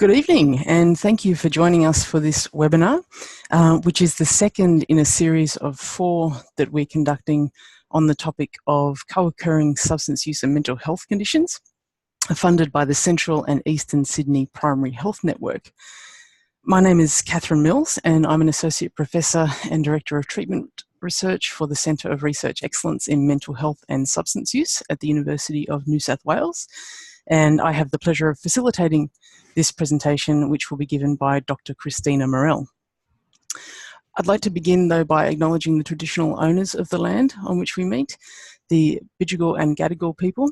Good evening, and thank you for joining us for this webinar, which is the second in a series of 4 that we're conducting on the topic of co-occurring substance use and mental health conditions, funded by the Central and Eastern Sydney Primary Health Network. My name is Catherine Mills, and I'm an Associate Professor and Director of Treatment Research for the Centre of Research Excellence in Mental Health and Substance Use at the University of New South Wales. And I have the pleasure of facilitating this presentation, which will be given by Dr. Christina Morell. I'd like to begin, though, by acknowledging the traditional owners of the land on which we meet, the Bidjigal and Gadigal people,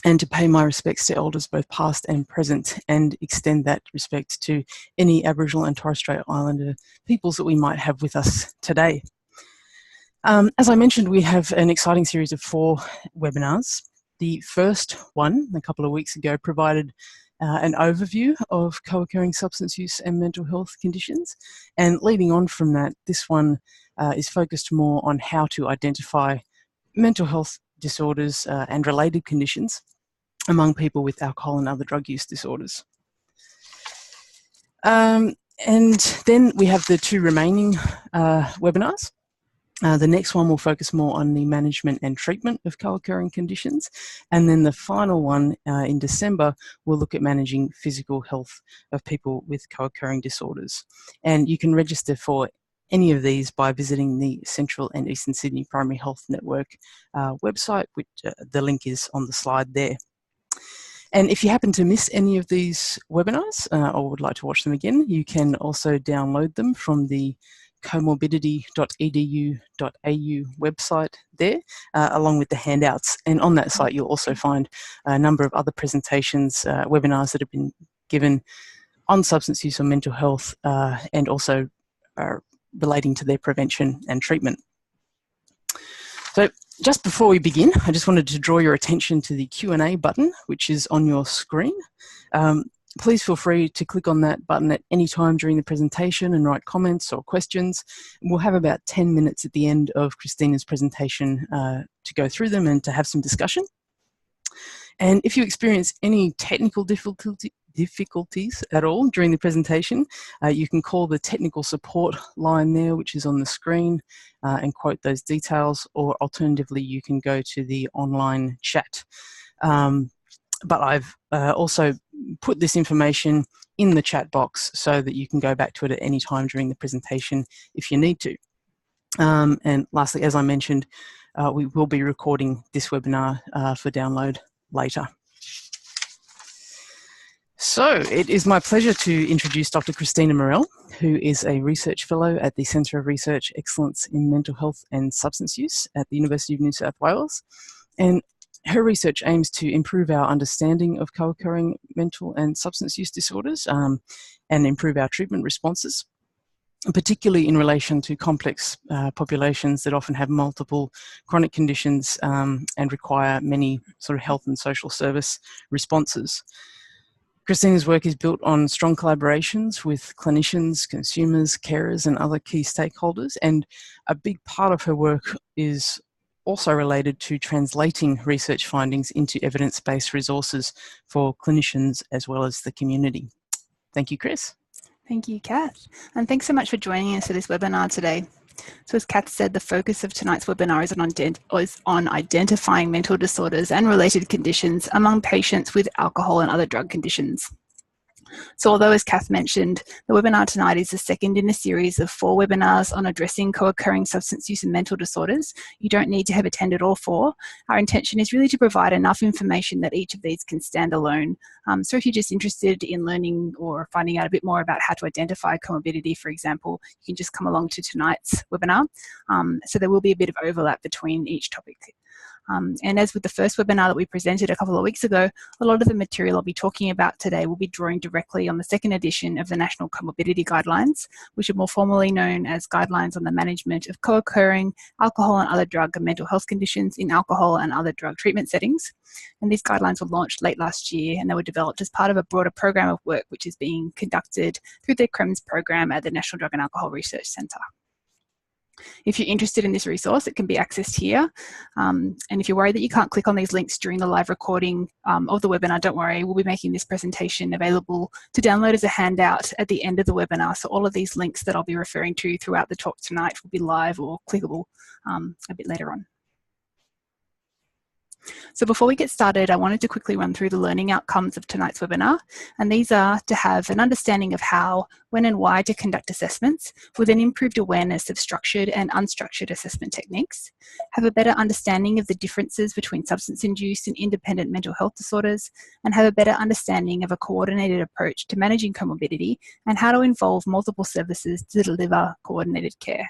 and to pay my respects to elders both past and present, and extend that respect to any Aboriginal and Torres Strait Islander peoples that we might have with us today. As I mentioned, we have an exciting series of 4 webinars. The first one, a couple of weeks ago, provided an overview of co-occurring substance use and mental health conditions. And leading on from that, this one is focused more on how to identify mental health disorders and related conditions among people with alcohol and other drug use disorders. And then we have the 2 remaining webinars. The next one will focus more on the management and treatment of co-occurring conditions. And then the final one in December will look at managing physical health of people with co-occurring disorders. And you can register for any of these by visiting the Central and Eastern Sydney Primary Health Network website, which the link is on the slide there. And if you happen to miss any of these webinars or would like to watch them again, you can also download them from the comorbidity.edu.au website there, along with the handouts. And on that site, you'll also find a number of other presentations, webinars that have been given on substance use or mental health, and also relating to their prevention and treatment. So just before we begin, I just wanted to draw your attention to the Q&A button, which is on your screen. Please feel free to click on that button at any time during the presentation and write comments or questions. We'll have about 10 minutes at the end of Christina's presentation to go through them and to have some discussion. And if you experience any technical difficulties at all during the presentation, you can call the technical support line there, which is on the screen, and quote those details, or alternatively, you can go to the online chat. But I've also put this information in the chat box so that you can go back to it at any time during the presentation if you need to. And lastly, as I mentioned, we will be recording this webinar for download later. So it is my pleasure to introduce Dr. Christina Morell, who is a research fellow at the Centre of Research Excellence in Mental Health and Substance Use at the University of New South Wales. And her research aims to improve our understanding of co-occurring mental and substance use disorders and improve our treatment responses, particularly in relation to complex populations that often have multiple chronic conditions and require many sort of health and social service responses. Christina's work is built on strong collaborations with clinicians, consumers, carers, and other key stakeholders, and a big part of her work is also related to translating research findings into evidence-based resources for clinicians as well as the community. Thank you, Chris. Thank you, Kath. And thanks so much for joining us for this webinar today. So as Kath said, the focus of tonight's webinar is on identifying mental disorders and related conditions among patients with alcohol and other drug conditions. So although, as Kath mentioned, the webinar tonight is the second in a series of 4 webinars on addressing co-occurring substance use and mental disorders, you don't need to have attended all 4. Our intention is really to provide enough information that each of these can stand alone. So if you're just interested in learning or finding out a bit more about how to identify comorbidity, for example, you can just come along to tonight's webinar. So there will be a bit of overlap between each topic. And as with the first webinar that we presented a couple of weeks ago, a lot of the material I'll be talking about today will be drawing directly on the second edition of the National Comorbidity Guidelines, which are more formally known as Guidelines on the Management of Co-occurring Alcohol and Other Drug and Mental Health Conditions in Alcohol and Other Drug Treatment Settings. And these guidelines were launched late last year, and they were developed as part of a broader program of work which is being conducted through the CREMS program at the National Drug and Alcohol Research Centre. If you're interested in this resource, it can be accessed here. And if you're worried that you can't click on these links during the live recording of the webinar, don't worry, we'll be making this presentation available to download as a handout at the end of the webinar. So all of these links that I'll be referring to throughout the talk tonight will be live or clickable a bit later on. So before we get started, I wanted to quickly run through the learning outcomes of tonight's webinar. And these are to have an understanding of how, when and why to conduct assessments with an improved awareness of structured and unstructured assessment techniques, have a better understanding of the differences between substance-induced and independent mental health disorders, and have a better understanding of a coordinated approach to managing comorbidity and how to involve multiple services to deliver coordinated care.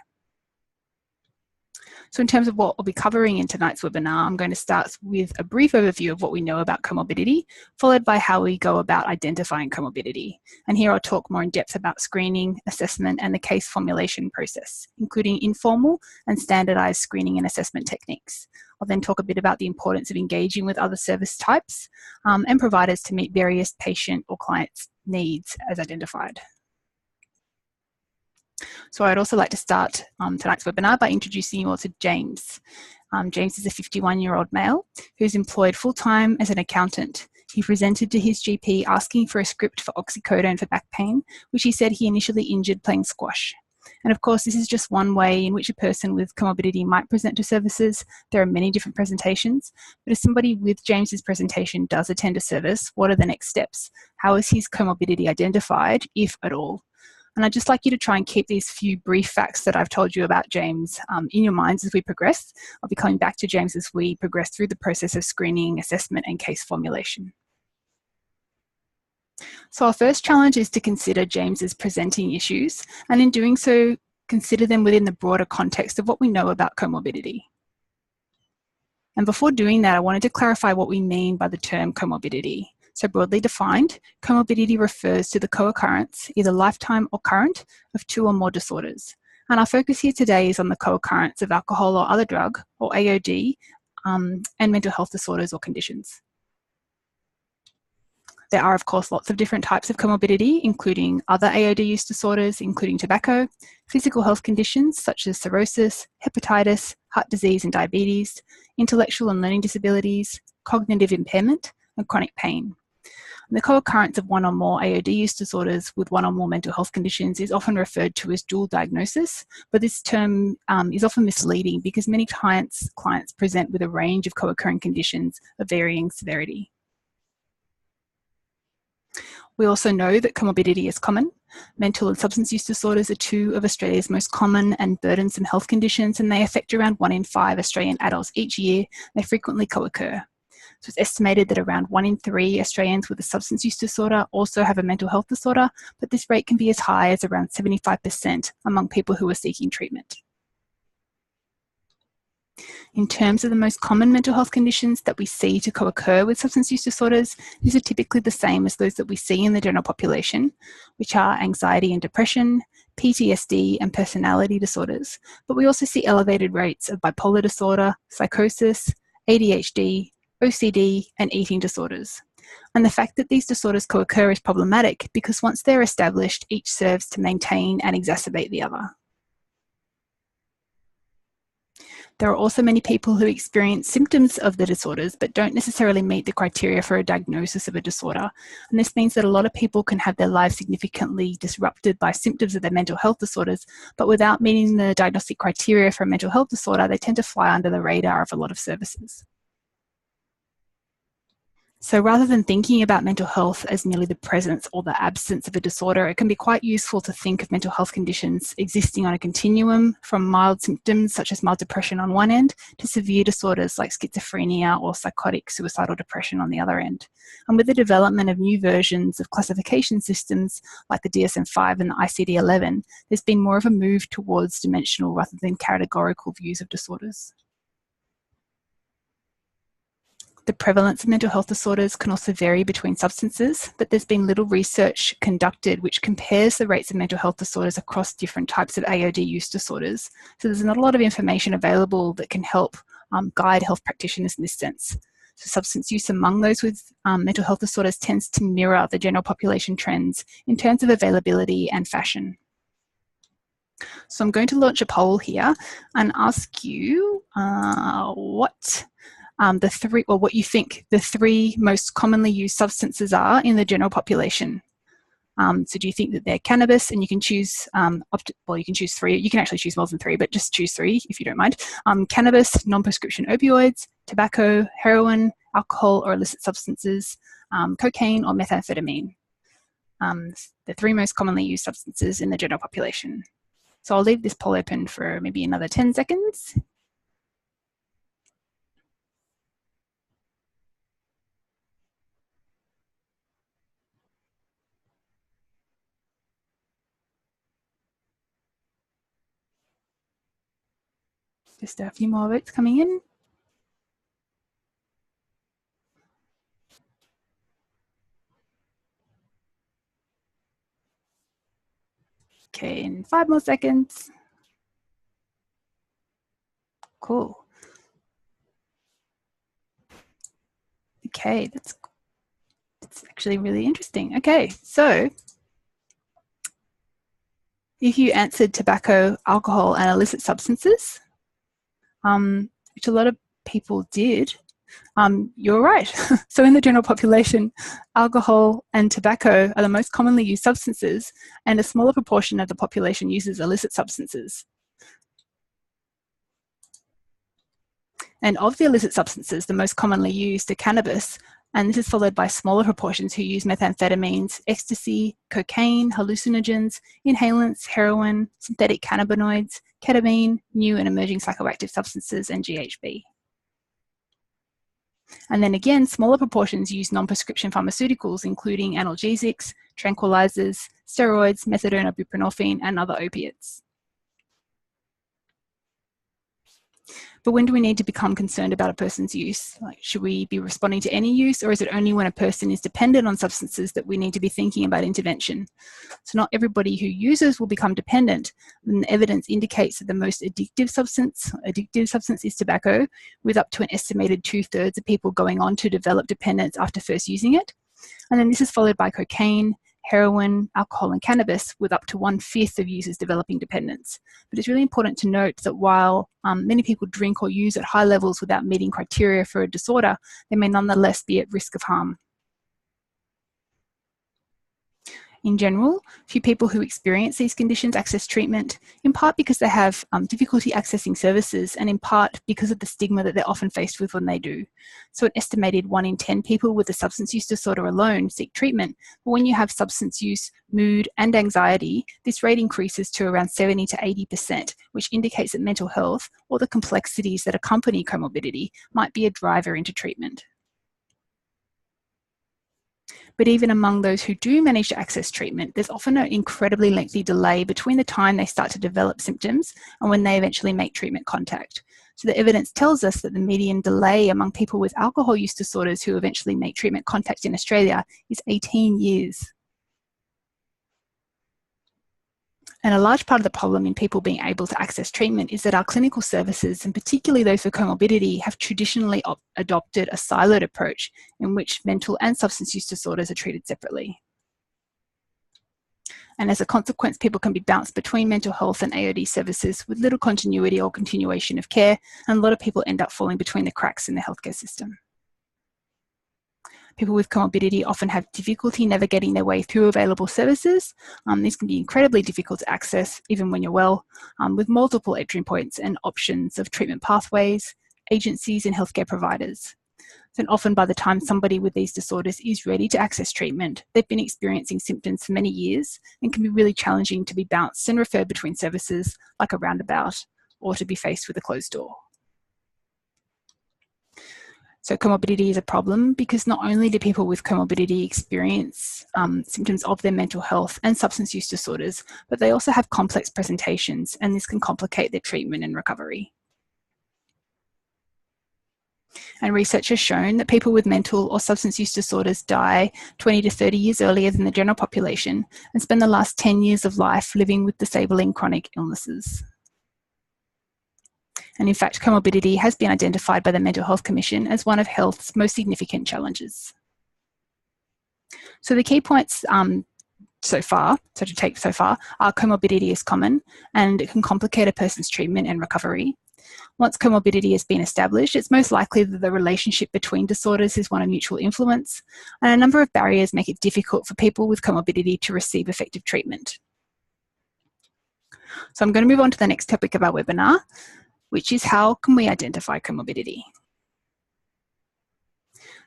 So in terms of what we'll be covering in tonight's webinar, I'm going to start with a brief overview of what we know about comorbidity, followed by how we go about identifying comorbidity. And here I'll talk more in depth about screening, assessment, and the case formulation process, including informal and standardized screening and assessment techniques. I'll then talk a bit about the importance of engaging with other service types and providers to meet various patient or client's needs as identified. So I'd also like to start tonight's webinar by introducing you all to James. James is a 51-year-old male who's employed full-time as an accountant. He presented to his GP asking for a script for oxycodone for back pain, which he said he initially injured playing squash. And of course, this is just one way in which a person with comorbidity might present to services. There are many different presentations, but if somebody with James's presentation does attend a service, what are the next steps? How is his comorbidity identified, if at all? And I'd just like you to try and keep these few brief facts that I've told you about James in your minds as we progress. I'll be coming back to James as we progress through the process of screening, assessment, and case formulation. So our first challenge is to consider James's presenting issues, and in doing so, consider them within the broader context of what we know about comorbidity. And before doing that, I wanted to clarify what we mean by the term comorbidity. So broadly defined, comorbidity refers to the co-occurrence, either lifetime or current, of two or more disorders. And our focus here today is on the co-occurrence of alcohol or other drug, or AOD, and mental health disorders or conditions. There are, of course, lots of different types of comorbidity, including other AOD use disorders, including tobacco, physical health conditions such as cirrhosis, hepatitis, heart disease and diabetes, intellectual and learning disabilities, cognitive impairment, and chronic pain. The co-occurrence of one or more AOD use disorders with one or more mental health conditions is often referred to as dual diagnosis, but this term is often misleading because many clients present with a range of co-occurring conditions of varying severity. We also know that comorbidity is common. Mental and substance use disorders are two of Australia's most common and burdensome health conditions, and they affect around 1 in 5 Australian adults each year. They frequently co-occur. So it's estimated that around 1 in 3 Australians with a substance use disorder also have a mental health disorder, but this rate can be as high as around 75% among people who are seeking treatment. In terms of the most common mental health conditions that we see to co-occur with substance use disorders, these are typically the same as those that we see in the general population, which are anxiety and depression, PTSD and personality disorders, but we also see elevated rates of bipolar disorder, psychosis, ADHD, OCD, and eating disorders. And the fact that these disorders co-occur is problematic because once they're established, each serves to maintain and exacerbate the other. There are also many people who experience symptoms of the disorders but don't necessarily meet the criteria for a diagnosis of a disorder. And this means that a lot of people can have their lives significantly disrupted by symptoms of their mental health disorders, but without meeting the diagnostic criteria for a mental health disorder, they tend to fly under the radar of a lot of services. So rather than thinking about mental health as merely the presence or the absence of a disorder, it can be quite useful to think of mental health conditions existing on a continuum from mild symptoms such as mild depression on one end to severe disorders like schizophrenia or psychotic suicidal depression on the other end. And with the development of new versions of classification systems like the DSM-5 and the ICD-11, there's been more of a move towards dimensional rather than categorical views of disorders. The prevalence of mental health disorders can also vary between substances, but there's been little research conducted which compares the rates of mental health disorders across different types of AOD use disorders. So there's not a lot of information available that can help guide health practitioners in this sense. So substance use among those with mental health disorders tends to mirror the general population trends in terms of availability and fashion. So I'm going to launch a poll here and ask you what you think the 3 most commonly used substances are in the general population. So do you think that they're cannabis, and you can choose, you can choose 3, you can actually choose more than 3, but just choose 3 if you don't mind. Cannabis, non-prescription opioids, tobacco, heroin, alcohol or illicit substances, cocaine or methamphetamine. The 3 most commonly used substances in the general population. So I'll leave this poll open for maybe another 10 seconds. Just a few more votes coming in. Okay, in 5 more seconds. Cool. Okay, that's actually really interesting. Okay, so if you answered tobacco, alcohol, and illicit substances, which a lot of people did, you're right. So in the general population, alcohol and tobacco are the most commonly used substances, and a smaller proportion of the population uses illicit substances. And of the illicit substances, the most commonly used are cannabis, and this is followed by smaller proportions who use methamphetamines, ecstasy, cocaine, hallucinogens, inhalants, heroin, synthetic cannabinoids, ketamine, new and emerging psychoactive substances, and GHB. And then again, smaller proportions use non-prescription pharmaceuticals, including analgesics, tranquilizers, steroids, methadone or buprenorphine, and other opiates. But when do we need to become concerned about a person's use? Like, should we be responding to any use, or is it only when a person is dependent on substances that we need to be thinking about intervention? So not everybody who uses will become dependent. And the evidence indicates that the most addictive substance is tobacco, with up to an estimated 2/3 of people going on to develop dependence after first using it. And then this is followed by cocaine, heroin, alcohol, and cannabis, with up to 1/5 of users developing dependence. But it's really important to note that while many people drink or use at high levels without meeting criteria for a disorder, they may nonetheless be at risk of harm. In general, few people who experience these conditions access treatment, in part because they have difficulty accessing services, and in part because of the stigma that they're often faced with when they do. So an estimated 1 in 10 people with a substance use disorder alone seek treatment, but when you have substance use, mood, and anxiety, this rate increases to around 70 to 80%, which indicates that mental health, or the complexities that accompany comorbidity, might be a driver into treatment. But even among those who do manage to access treatment, there's often an incredibly lengthy delay between the time they start to develop symptoms and when they eventually make treatment contact. So the evidence tells us that the median delay among people with alcohol use disorders who eventually make treatment contact in Australia is 18 years. And a large part of the problem in people being able to access treatment is that our clinical services, and particularly those for comorbidity, have traditionally adopted a siloed approach in which mental and substance use disorders are treated separately. And as a consequence, people can be bounced between mental health and AOD services with little continuity or continuation of care, and a lot of people end up falling between the cracks in the healthcare system. People with comorbidity often have difficulty navigating their way through available services. These can be incredibly difficult to access, even when you're well, with multiple entry points and options of treatment pathways, agencies, and healthcare providers. And often by the time somebody with these disorders is ready to access treatment, they've been experiencing symptoms for many years, and can be really challenging to be bounced and referred between services like a roundabout, or to be faced with a closed door. So comorbidity is a problem because not only do people with comorbidity experience symptoms of their mental health and substance use disorders, but they also have complex presentations, and this can complicate their treatment and recovery. And research has shown that people with mental or substance use disorders die 20 to 30 years earlier than the general population, and spend the last 10 years of life living with disabling chronic illnesses. And in fact, comorbidity has been identified by the Mental Health Commission as one of health's most significant challenges. So the key points so far, comorbidity is common and it can complicate a person's treatment and recovery. Once comorbidity has been established, it's most likely that the relationship between disorders is one of mutual influence, and a number of barriers make it difficult for people with comorbidity to receive effective treatment. So I'm going to move on to the next topic of our webinar, which is how can we identify comorbidity?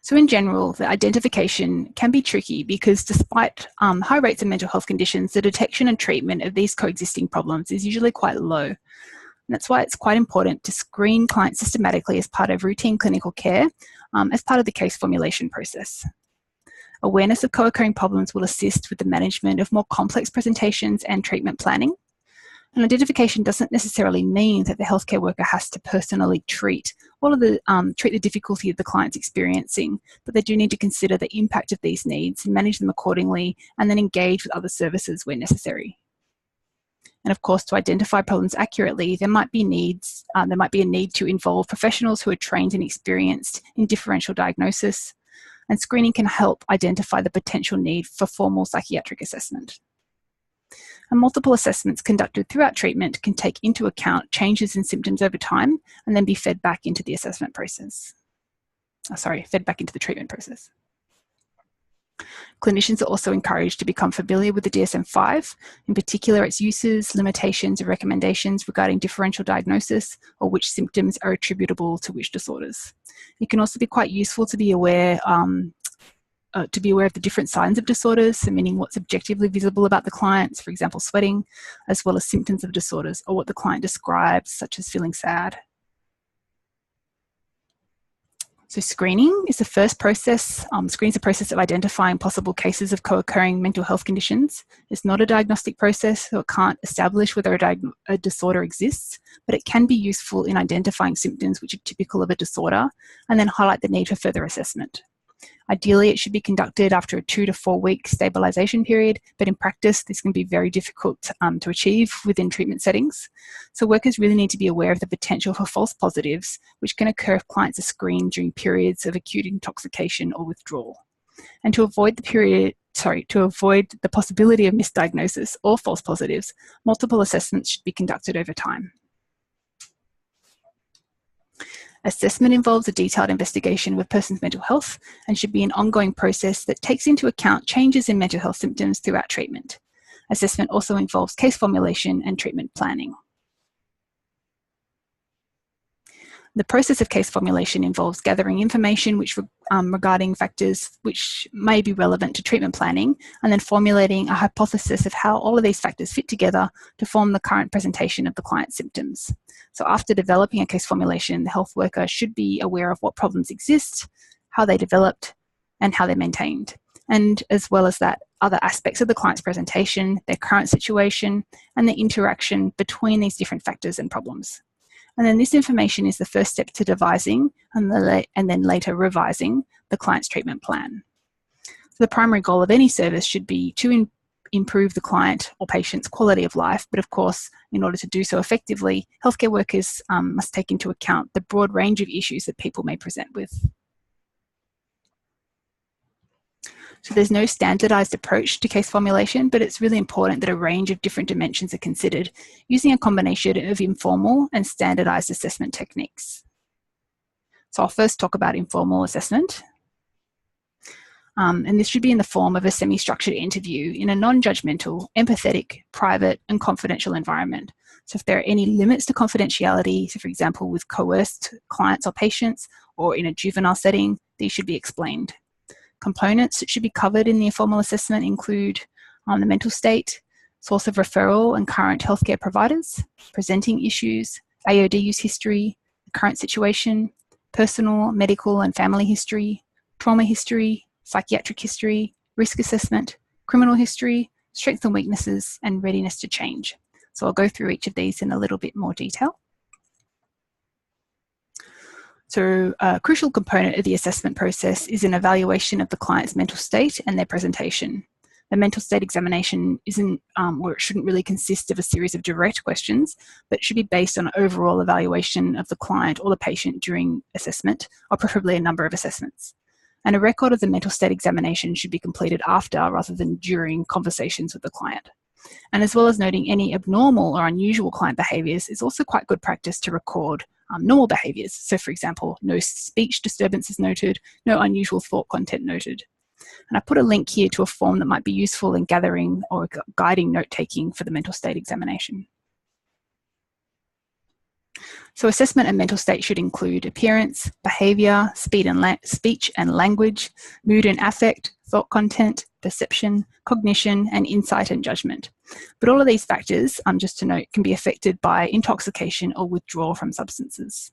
So in general, the identification can be tricky because despite high rates of mental health conditions, the detection and treatment of these coexisting problems is usually quite low. And that's why it's quite important to screen clients systematically as part of routine clinical care, as part of the case formulation process. Awareness of co-occurring problems will assist with the management of more complex presentations and treatment planning. And identification doesn't necessarily mean that the healthcare worker has to personally treat the difficulty of the client's experiencing, but they do need to consider the impact of these needs and manage them accordingly, and then engage with other services where necessary. And of course, to identify problems accurately, there might be a need to involve professionals who are trained and experienced in differential diagnosis, and screening can help identify the potential need for formal psychiatric assessment. And multiple assessments conducted throughout treatment can take into account changes in symptoms over time and then be fed back into the assessment process. Fed back into the treatment process. Clinicians are also encouraged to become familiar with the DSM-5, in particular its uses, limitations, and recommendations regarding differential diagnosis or which symptoms are attributable to which disorders. It can also be quite useful to be aware of the different signs of disorders, so meaning what's objectively visible about the clients, for example, sweating, as well as symptoms of disorders or what the client describes, such as feeling sad. So screening is the first process. Screening is a process of identifying possible cases of co-occurring mental health conditions. It's not a diagnostic process, so it can't establish whether a disorder exists, but it can be useful in identifying symptoms which are typical of a disorder and then highlight the need for further assessment. Ideally, it should be conducted after a 2 to 4 week stabilisation period, but in practice, this can be very difficult to achieve within treatment settings. So workers really need to be aware of the potential for false positives, which can occur if clients are screened during periods of acute intoxication or withdrawal. And to avoid the possibility of misdiagnosis or false positives, multiple assessments should be conducted over time. Assessment involves a detailed investigation of a person's mental health and should be an ongoing process that takes into account changes in mental health symptoms throughout treatment. Assessment also involves case formulation and treatment planning. The process of case formulation involves gathering information regarding factors which may be relevant to treatment planning, and then formulating a hypothesis of how all of these factors fit together to form the current presentation of the client's symptoms. So after developing a case formulation, the health worker should be aware of what problems exist, how they developed, and how they're maintained, and as well as that, other aspects of the client's presentation, their current situation, and the interaction between these different factors and problems. And then this information is the first step to devising and then later revising the client's treatment plan. So the primary goal of any service should be to improve the client or patient's quality of life, but of course, in order to do so effectively, healthcare workers must take into account the broad range of issues that people may present with. So there's no standardized approach to case formulation, but it's really important that a range of different dimensions are considered using a combination of informal and standardized assessment techniques. So I'll first talk about informal assessment. And this should be in the form of a semi-structured interview in a non-judgmental, empathetic, private, and confidential environment. So if there are any limits to confidentiality, so for example, with coerced clients or patients, or in a juvenile setting, these should be explained. Components that should be covered in the informal assessment include the mental state, source of referral and current healthcare providers, presenting issues, AOD use history, the current situation, personal, medical and family history, trauma history, psychiatric history, risk assessment, criminal history, strengths and weaknesses, and readiness to change. So I'll go through each of these in a little bit more detail. So a crucial component of the assessment process is an evaluation of the client's mental state and their presentation. The mental state examination isn't, or it shouldn't really consist of a series of direct questions, but it should be based on an overall evaluation of the client or the patient during assessment, or preferably a number of assessments. And a record of the mental state examination should be completed after rather than during conversations with the client. And as well as noting any abnormal or unusual client behaviours, is also quite good practice to record normal behaviours. So for example, no speech disturbances noted, no unusual thought content noted. And I put a link here to a form that might be useful in gathering or guiding note-taking for the mental state examination. So assessment and mental state should include appearance, behaviour, speech and language, mood and affect, thought content, perception, cognition, and insight and judgement. But all of these factors, just to note, can be affected by intoxication or withdrawal from substances.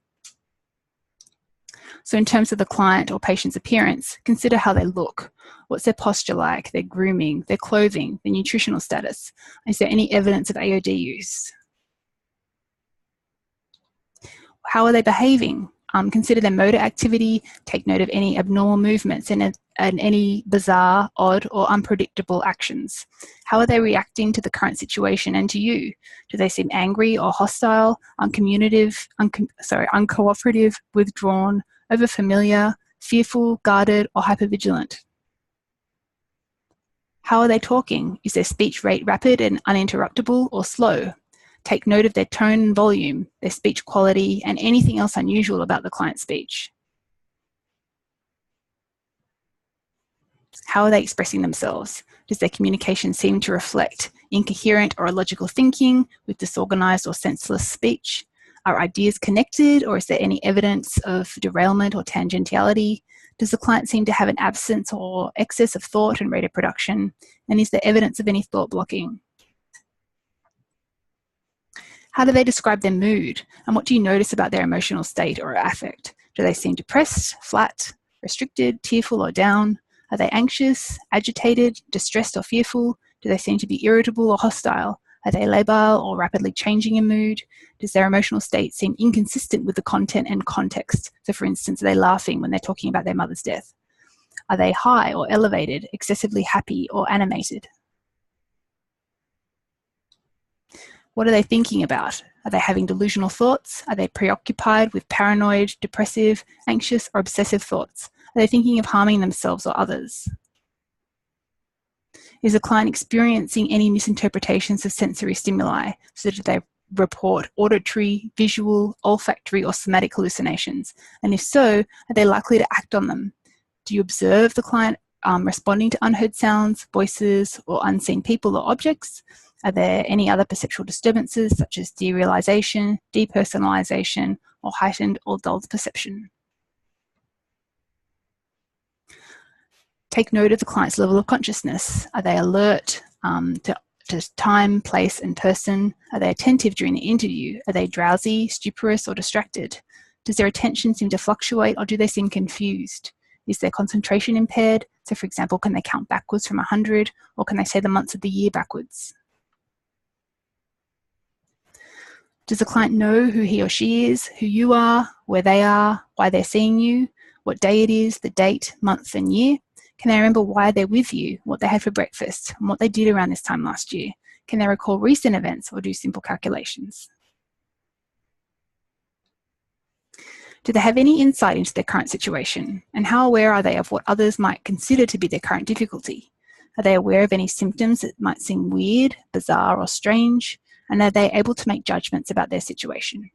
So in terms of the client or patient's appearance, consider how they look. What's their posture like, their grooming, their clothing, their nutritional status? Is there any evidence of AOD use? How are they behaving? Consider their motor activity, take note of any abnormal movements and any bizarre, odd, or unpredictable actions. How are they reacting to the current situation and to you? Do they seem angry or hostile, uncooperative, withdrawn, overfamiliar, fearful, guarded, or hypervigilant? How are they talking? Is their speech rate rapid and uninterruptible or slow? Take note of their tone and volume, their speech quality, and anything else unusual about the client's speech. How are they expressing themselves? Does their communication seem to reflect incoherent or illogical thinking with disorganized or senseless speech? Are ideas connected, or is there any evidence of derailment or tangentiality? Does the client seem to have an absence or excess of thought and rate of production? And is there evidence of any thought blocking? How do they describe their mood? And what do you notice about their emotional state or affect? Do they seem depressed, flat, restricted, tearful, or down? Are they anxious, agitated, distressed, or fearful? Do they seem to be irritable or hostile? Are they labile or rapidly changing in mood? Does their emotional state seem inconsistent with the content and context? So for instance, are they laughing when they're talking about their mother's death? Are they high or elevated, excessively happy or animated? What are they thinking about? Are they having delusional thoughts? Are they preoccupied with paranoid, depressive, anxious, or obsessive thoughts? Are they thinking of harming themselves or others? Is the client experiencing any misinterpretations of sensory stimuli? So do they report auditory, visual, olfactory, or somatic hallucinations? And if so, are they likely to act on them? Do you observe the client responding to unheard sounds, voices, or unseen people or objects? Are there any other perceptual disturbances such as derealization, depersonalization, or heightened or dulled perception? Take note of the client's level of consciousness. Are they alert to time, place, and person? Are they attentive during the interview? Are they drowsy, stuporous, or distracted? Does their attention seem to fluctuate, or do they seem confused? Is their concentration impaired? So for example, can they count backwards from 100, or can they say the months of the year backwards? Does the client know who he or she is, who you are, where they are, why they're seeing you, what day it is, the date, month, and year? Can they remember why they're with you, what they had for breakfast, and what they did around this time last year? Can they recall recent events or do simple calculations? Do they have any insight into their current situation? And how aware are they of what others might consider to be their current difficulty? Are they aware of any symptoms that might seem weird, bizarre, or strange? And are they able to make judgments about their situation?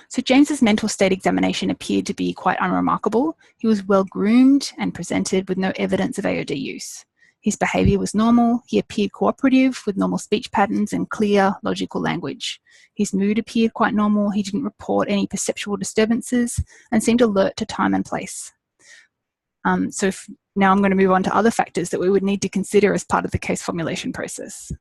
So James's mental state examination appeared to be quite unremarkable. He was well groomed and presented with no evidence of AOD use. His behaviour was normal. He appeared cooperative with normal speech patterns and clear, logical language. His mood appeared quite normal. He didn't report any perceptual disturbances and seemed alert to time and place. Now I'm going to move on to other factors that we would need to consider as part of the case formulation process.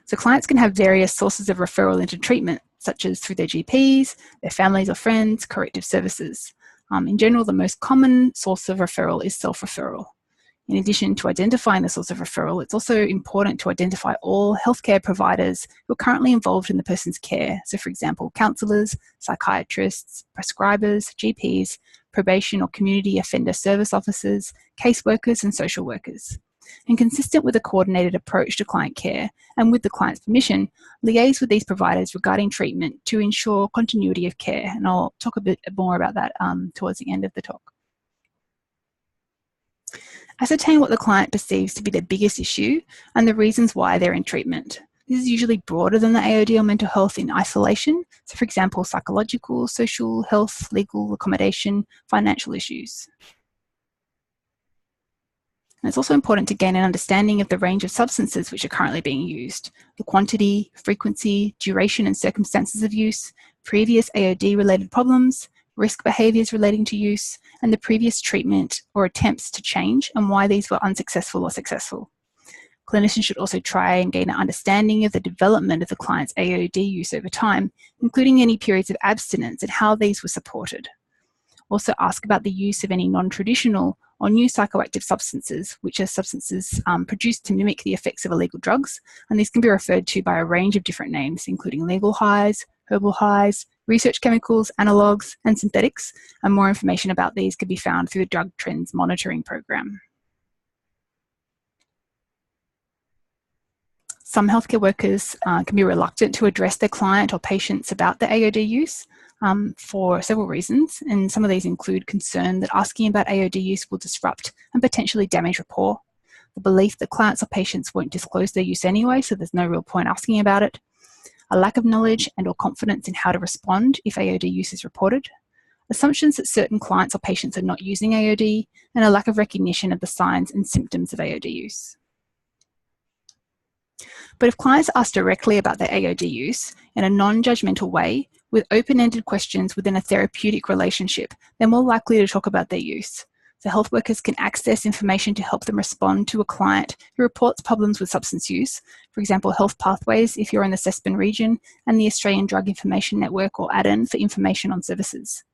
So clients can have various sources of referral into treatment, such as through their GPs, their families or friends, corrective services. In general, the most common source of referral is self-referral. In addition to identifying the source of referral, it's also important to identify all healthcare providers who are currently involved in the person's care. So for example, counsellors, psychiatrists, prescribers, GPs, probation or community offender service officers, caseworkers and social workers. And consistent with a coordinated approach to client care and with the client's permission, liaise with these providers regarding treatment to ensure continuity of care. And I'll talk a bit more about that towards the end of the talk. Ascertain what the client perceives to be their biggest issue and the reasons why they're in treatment. This is usually broader than the AOD or mental health in isolation. So for example, psychological, social, health, legal, accommodation, financial issues. And it's also important to gain an understanding of the range of substances which are currently being used, the quantity, frequency, duration and circumstances of use, previous AOD-related problems, risk behaviours relating to use, and the previous treatment or attempts to change and why these were unsuccessful or successful. Clinicians should also try and gain an understanding of the development of the client's AOD use over time, including any periods of abstinence and how these were supported. Also ask about the use of any non-traditional or new psychoactive substances, which are substances produced to mimic the effects of illegal drugs, and these can be referred to by a range of different names, including legal highs, herbal highs, research chemicals, analogues, and synthetics, and more information about these can be found through the Drug Trends Monitoring Program. Some healthcare workers can be reluctant to address their client or patients about the AOD use for several reasons, and some of these include concern that asking about AOD use will disrupt and potentially damage rapport, the belief that clients or patients won't disclose their use anyway, so there's no real point asking about it, a lack of knowledge and or confidence in how to respond if AOD use is reported, assumptions that certain clients or patients are not using AOD, and a lack of recognition of the signs and symptoms of AOD use. But if clients ask directly about their AOD use in a non-judgmental way, with open-ended questions within a therapeutic relationship, they're more likely to talk about their use. So health workers can access information to help them respond to a client who reports problems with substance use, for example, Health Pathways if you're in the CESPIN region, and the Australian Drug Information Network or ADN for information on services.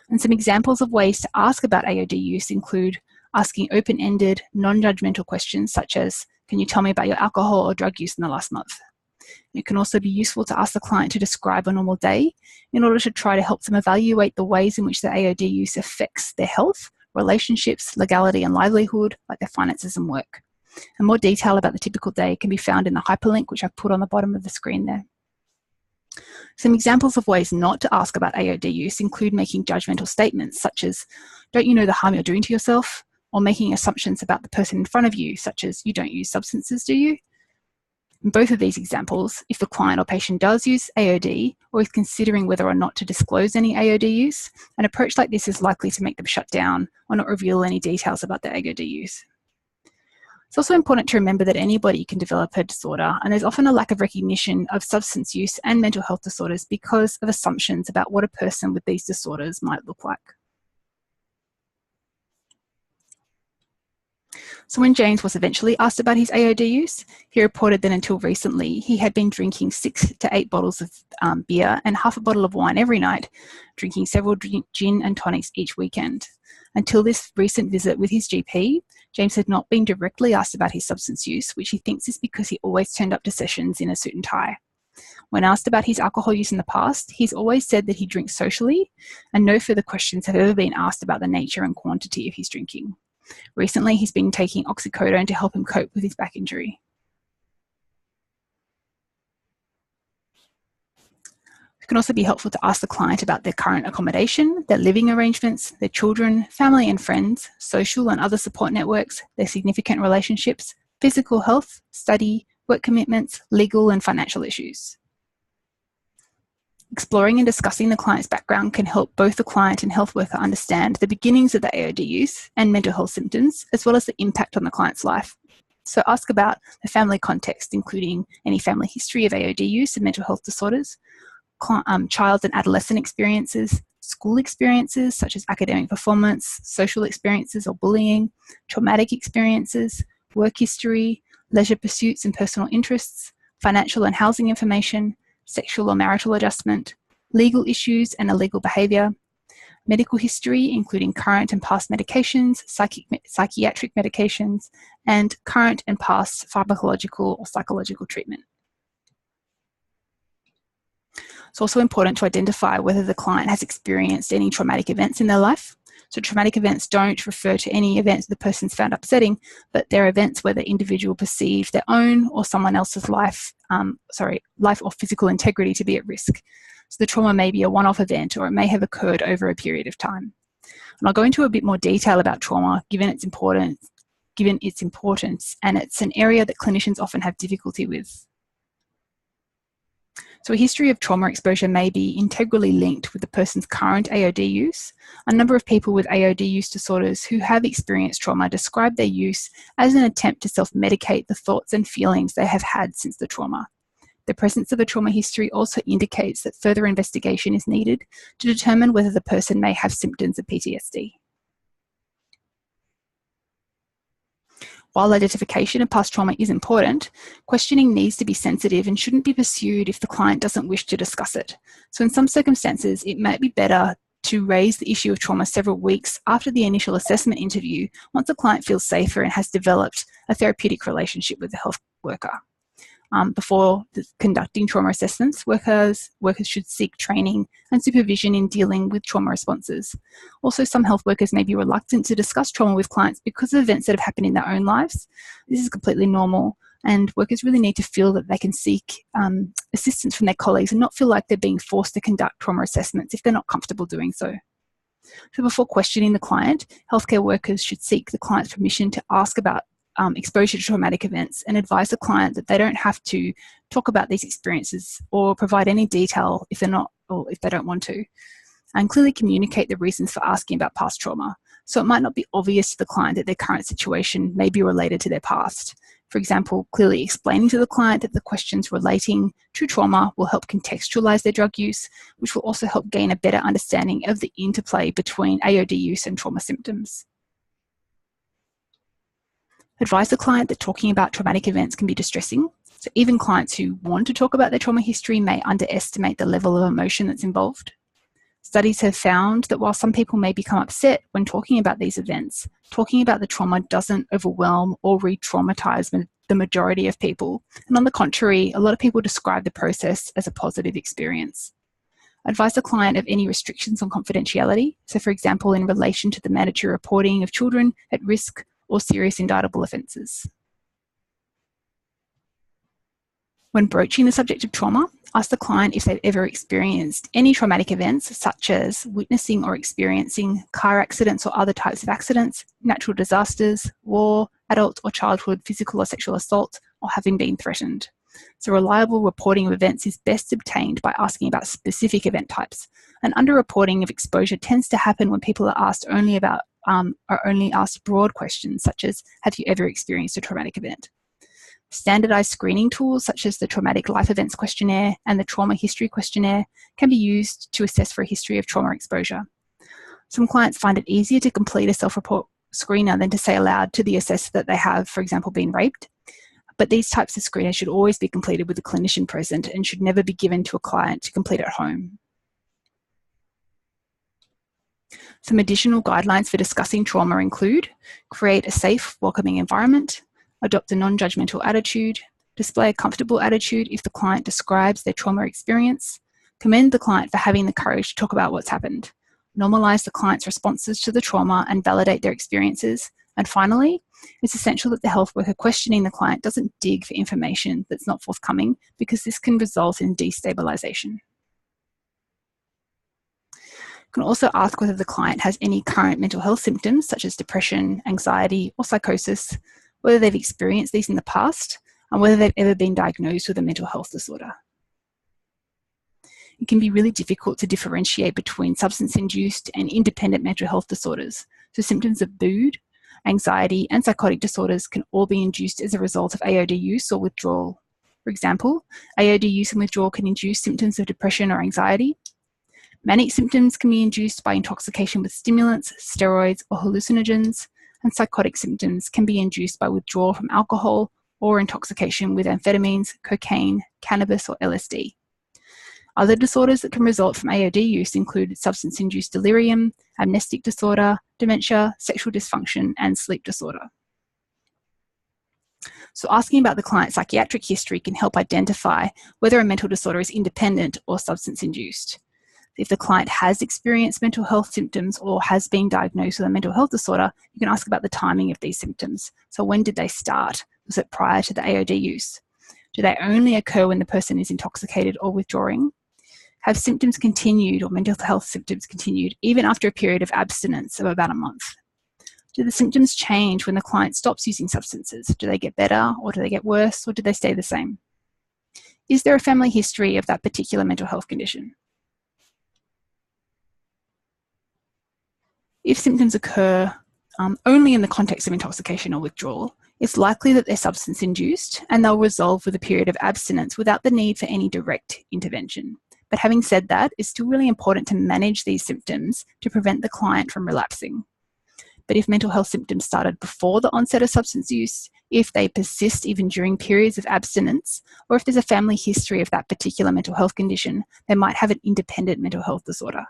And some examples of ways to ask about AOD use include asking open-ended, non-judgmental questions such as, can you tell me about your alcohol or drug use in the last month? It can also be useful to ask the client to describe a normal day in order to try to help them evaluate the ways in which the AOD use affects their health, relationships, legality and livelihood, like their finances and work. And more detail about the typical day can be found in the hyperlink, which I've put on the bottom of the screen there. Some examples of ways not to ask about AOD use include making judgmental statements such as, don't you know the harm you're doing to yourself? Or making assumptions about the person in front of you, such as, you don't use substances, do you? In both of these examples, if the client or patient does use AOD or is considering whether or not to disclose any AOD use, an approach like this is likely to make them shut down or not reveal any details about their AOD use. It's also important to remember that anybody can develop a disorder, and there's often a lack of recognition of substance use and mental health disorders because of assumptions about what a person with these disorders might look like. So when James was eventually asked about his AOD use, he reported that until recently, he had been drinking 6 to 8 bottles of beer and half a bottle of wine every night, drinking several gin and tonics each weekend. Until this recent visit with his GP, James had not been directly asked about his substance use, which he thinks is because he always turned up to sessions in a suit and tie. When asked about his alcohol use in the past, he's always said that he drinks socially, and no further questions have ever been asked about the nature and quantity of his drinking. Recently, he's been taking oxycodone to help him cope with his back injury. It can also be helpful to ask the client about their current accommodation, their living arrangements, their children, family and friends, social and other support networks, their significant relationships, physical health, study, work commitments, legal and financial issues. Exploring and discussing the client's background can help both the client and health worker understand the beginnings of the AOD use and mental health symptoms, as well as the impact on the client's life. So ask about the family context, including any family history of AOD use and mental health disorders, child and adolescent experiences, school experiences such as academic performance, social experiences or bullying, traumatic experiences, work history, leisure pursuits and personal interests, financial and housing information, sexual or marital adjustment, legal issues and illegal behaviour, medical history including current and past medications, psychiatric medications, and current and past pharmacological or psychological treatment. It's also important to identify whether the client has experienced any traumatic events in their life. So traumatic events don't refer to any events the person's found upsetting, but they're events where the individual perceived their own or someone else's life or physical integrity to be at risk. So the trauma may be a one-off event, or it may have occurred over a period of time. And I'll go into a bit more detail about trauma given its importance, and it's an area that clinicians often have difficulty with. So a history of trauma exposure may be integrally linked with the person's current AOD use. A number of people with AOD use disorders who have experienced trauma describe their use as an attempt to self-medicate the thoughts and feelings they have had since the trauma. The presence of a trauma history also indicates that further investigation is needed to determine whether the person may have symptoms of PTSD. While identification of past trauma is important, questioning needs to be sensitive and shouldn't be pursued if the client doesn't wish to discuss it. So in some circumstances, it might be better to raise the issue of trauma several weeks after the initial assessment interview once the client feels safer and has developed a therapeutic relationship with the health worker. Before conducting trauma assessments, workers should seek training and supervision in dealing with trauma responses. Also, some health workers may be reluctant to discuss trauma with clients because of events that have happened in their own lives. This is completely normal, and workers really need to feel that they can seek assistance from their colleagues and not feel like they're being forced to conduct trauma assessments if they're not comfortable doing so. So before questioning the client, healthcare workers should seek the client's permission to ask about exposure to traumatic events and advise the client that they don't have to talk about these experiences or provide any detail if they don't want to, and clearly communicate the reasons for asking about past trauma. So it might not be obvious to the client that their current situation may be related to their past. For example, clearly explaining to the client that the questions relating to trauma will help contextualize their drug use, which will also help gain a better understanding of the interplay between AOD use and trauma symptoms. Advise the client that talking about traumatic events can be distressing. So even clients who want to talk about their trauma history may underestimate the level of emotion that's involved. Studies have found that while some people may become upset when talking about these events, talking about the trauma doesn't overwhelm or re-traumatize the majority of people. And on the contrary, a lot of people describe the process as a positive experience. Advise the client of any restrictions on confidentiality. So for example, in relation to the mandatory reporting of children at risk or serious indictable offences. When broaching the subject of trauma, ask the client if they've ever experienced any traumatic events, such as witnessing or experiencing car accidents or other types of accidents, natural disasters, war, adult or childhood physical or sexual assault, or having been threatened. So reliable reporting of events is best obtained by asking about specific event types. And underreporting of exposure tends to happen when people are asked only asked broad questions such as, have you ever experienced a traumatic event? Standardized screening tools such as the Traumatic Life Events Questionnaire and the Trauma History Questionnaire can be used to assess for a history of trauma exposure. Some clients find it easier to complete a self-report screener than to say aloud to the assessor that they have, for example, been raped. But these types of screeners should always be completed with a clinician present and should never be given to a client to complete at home. Some additional guidelines for discussing trauma include create a safe, welcoming environment, adopt a non-judgmental attitude, display a comfortable attitude if the client describes their trauma experience, commend the client for having the courage to talk about what's happened, normalize the client's responses to the trauma and validate their experiences, and finally, it's essential that the health worker questioning the client doesn't dig for information that's not forthcoming because this can result in destabilization. You can also ask whether the client has any current mental health symptoms such as depression, anxiety, or psychosis, whether they've experienced these in the past, and whether they've ever been diagnosed with a mental health disorder. It can be really difficult to differentiate between substance-induced and independent mental health disorders. So symptoms of mood, anxiety, and psychotic disorders can all be induced as a result of AOD use or withdrawal. For example, AOD use and withdrawal can induce symptoms of depression or anxiety. Manic symptoms can be induced by intoxication with stimulants, steroids, or hallucinogens, and psychotic symptoms can be induced by withdrawal from alcohol or intoxication with amphetamines, cocaine, cannabis, or LSD. Other disorders that can result from AOD use include substance-induced delirium, amnestic disorder, dementia, sexual dysfunction, and sleep disorder. So asking about the client's psychiatric history can help identify whether a mental disorder is independent or substance-induced. If the client has experienced mental health symptoms or has been diagnosed with a mental health disorder, you can ask about the timing of these symptoms. So when did they start? Was it prior to the AOD use? Do they only occur when the person is intoxicated or withdrawing? Have symptoms continued or mental health symptoms continued even after a period of abstinence of about a month? Do the symptoms change when the client stops using substances? Do they get better, or do they get worse, or do they stay the same? Is there a family history of that particular mental health condition? If symptoms occur only in the context of intoxication or withdrawal, it's likely that they're substance-induced and they'll resolve with a period of abstinence without the need for any direct intervention. But having said that, it's still really important to manage these symptoms to prevent the client from relapsing. But if mental health symptoms started before the onset of substance use, if they persist even during periods of abstinence, or if there's a family history of that particular mental health condition, they might have an independent mental health disorder.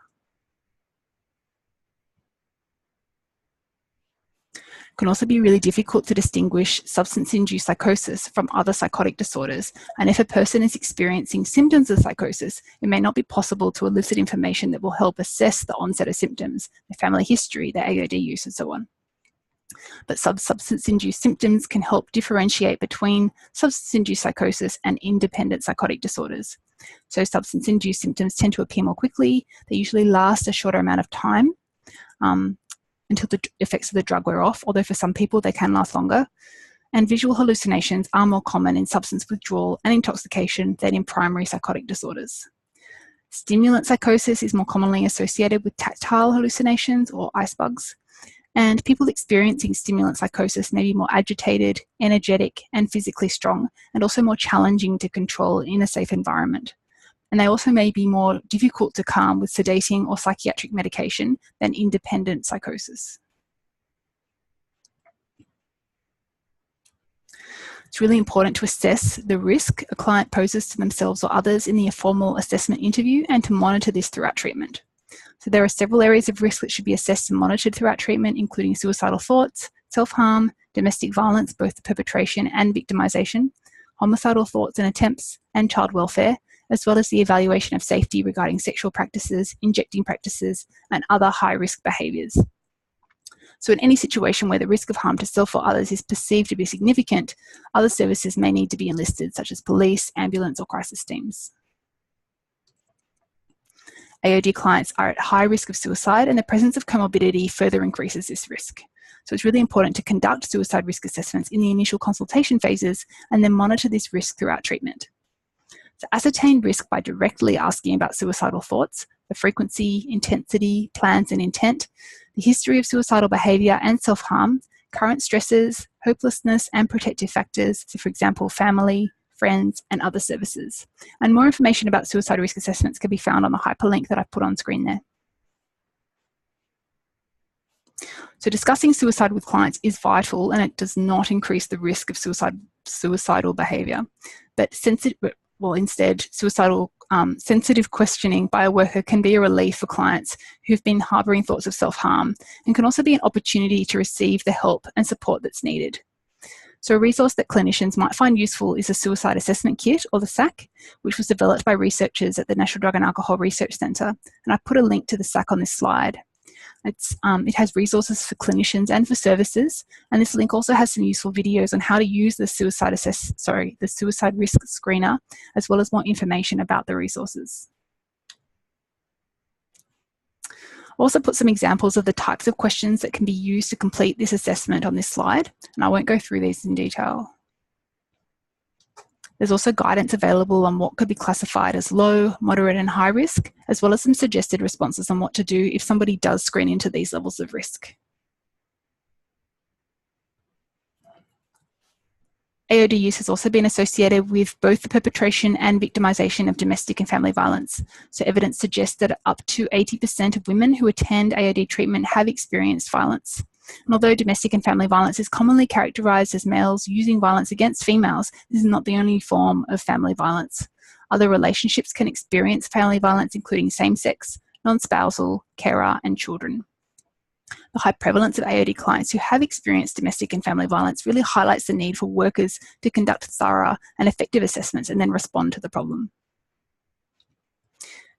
It can also be really difficult to distinguish substance-induced psychosis from other psychotic disorders, and if a person is experiencing symptoms of psychosis, it may not be possible to elicit information that will help assess the onset of symptoms, the family history, the AOD use, and so on. But substance-induced symptoms can help differentiate between substance-induced psychosis and independent psychotic disorders. So substance-induced symptoms tend to appear more quickly, they usually last a shorter amount of time, until the effects of the drug wear off, although for some people they can last longer. And visual hallucinations are more common in substance withdrawal and intoxication than in primary psychotic disorders. Stimulant psychosis is more commonly associated with tactile hallucinations or ice bugs. And people experiencing stimulant psychosis may be more agitated, energetic, and physically strong, and also more challenging to control in a safe environment. And they also may be more difficult to calm with sedating or psychiatric medication than independent psychosis. It's really important to assess the risk a client poses to themselves or others in the informal assessment interview and to monitor this throughout treatment. So there are several areas of risk that should be assessed and monitored throughout treatment, including suicidal thoughts, self-harm, domestic violence, both the perpetration and victimization, homicidal thoughts and attempts, and child welfare, as well as the evaluation of safety regarding sexual practices, injecting practices, and other high-risk behaviours. So in any situation where the risk of harm to self or others is perceived to be significant, other services may need to be enlisted, such as police, ambulance, or crisis teams. AOD clients are at high risk of suicide, and the presence of comorbidity further increases this risk. So it's really important to conduct suicide risk assessments in the initial consultation phases and then monitor this risk throughout treatment. To ascertain risk by directly asking about suicidal thoughts, the frequency, intensity, plans and intent, the history of suicidal behaviour and self-harm, current stresses, hopelessness and protective factors, so for example, family, friends and other services. And more information about suicide risk assessments can be found on the hyperlink that I've put on screen there. So discussing suicide with clients is vital, and it does not increase the risk of suicidal behaviour, but instead, sensitive questioning by a worker can be a relief for clients who've been harbouring thoughts of self-harm, and can also be an opportunity to receive the help and support that's needed. So a resource that clinicians might find useful is a Suicide Assessment Kit, or the SAK, which was developed by researchers at the National Drug and Alcohol Research Centre, and I've put a link to the SAK on this slide. It has resources for clinicians and for services, and this link also has some useful videos on how to use the suicide risk screener, as well as more information about the resources. I've also put some examples of the types of questions that can be used to complete this assessment on this slide, and I won't go through these in detail. There's also guidance available on what could be classified as low, moderate and high risk, as well as some suggested responses on what to do if somebody does screen into these levels of risk. AOD use has also been associated with both the perpetration and victimisation of domestic and family violence. So evidence suggests that up to 80% of women who attend AOD treatment have experienced violence. And although domestic and family violence is commonly characterised as males using violence against females, this is not the only form of family violence. Other relationships can experience family violence, including same-sex, non-spousal, carer, and children. The high prevalence of AOD clients who have experienced domestic and family violence really highlights the need for workers to conduct thorough and effective assessments and then respond to the problem.